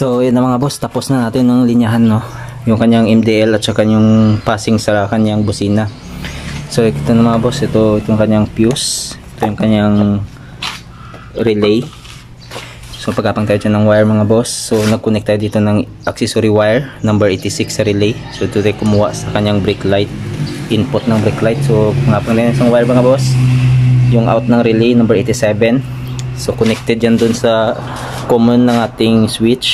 So yun na mga boss, tapos na natin ng linyahan, no, yung kanyang MDL at saka yung passing sa kanyang busina. So ito na mga boss, ito yung kanyang fuse, ito yung kanyang relay. So pagkapang tayo dyan ng wire mga boss, so nag-connect tayo dito ng accessory wire number 86 sa relay. So ito tayo kumuha sa kanyang brake light, input ng brake light. So pagkapang tayo isang wire mga boss, yung out ng relay number 87. So connected yan dun sa common ng ating switch,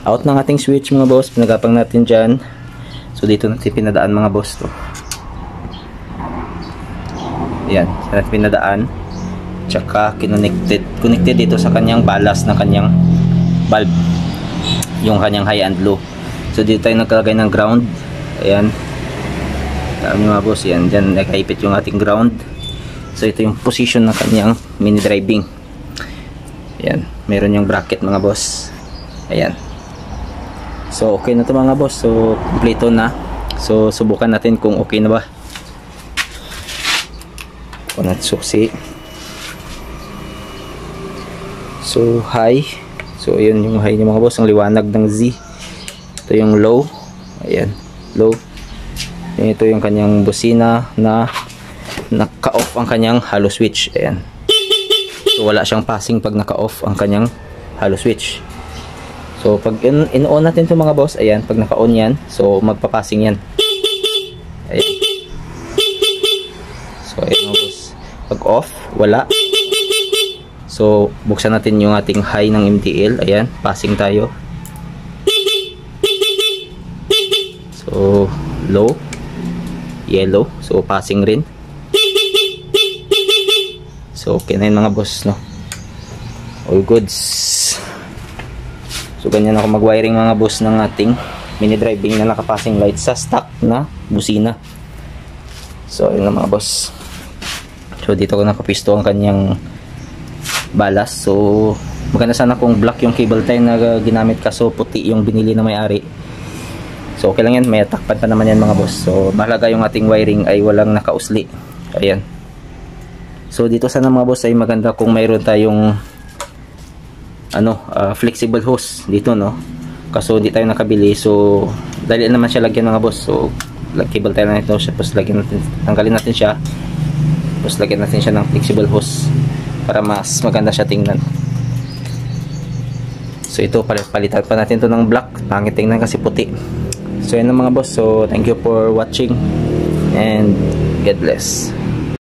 out ng ating switch mga boss, pinagapang natin dyan. So dito natin pinadaan mga boss to. Yan, natin pinadaan. Tsaka connected dito sa kanyang balas ng kanyang bulb, yung kanyang high and low. So dito tayo nagkalagay ng ground. Ayan, mga boss, yan, dyan nakaipit yung ating ground. So ito yung position ng kanyang mini driving. Ayan, meron yung bracket mga boss. Ayan. So okay na to mga boss. So kompleto na. So subukan natin kung okay na ba. Kunat suksi. So high. So ayun yung high niya mga boss, ang liwanag ng Z. Ito yung low. Ayan, low. Ito yung kanyang busina na naka-off ang kanyang hollow switch. Ayan. So wala siyang passing pag naka-off ang kanyang hollow switch. So pag in-on natin ito mga boss, ayan, pag naka-on yan, so magpa-passing yan. Ayan. So ayan mga boss. Pag off, wala. So buksan natin yung ating high ng MDL. Ayan, passing tayo. So low, yellow, so passing rin. So okay na yun mga boss, no? All goods. So ganyan ako mag-wiring mga boss ng ating mini driving na nakapassing light sa stock na busina. So ayun na mga boss. So dito ko nakapisto ang kanyang balas. So maganda sana kung black yung cable tie na ginamit, kaso puti yung binili na may-ari. So okay lang yan, may takpan pa naman yan mga boss. So mahalaga yung ating wiring ay walang nakausli. Ayan. So dito sana mga boss ay maganda kung mayroon tayong flexible hose dito, no? Kaso hindi tayo nakabili. So dali naman siya lagyan mga boss. So cable tayo na ito siya, tapos lagyan natin, tanggalin natin siya, tapos lagyan natin siya ng flexible hose para mas maganda siya tingnan. So ito, palitan pa natin to ng black, pangit tingnan kasi puti. So yun na mga boss. So thank you for watching and God bless.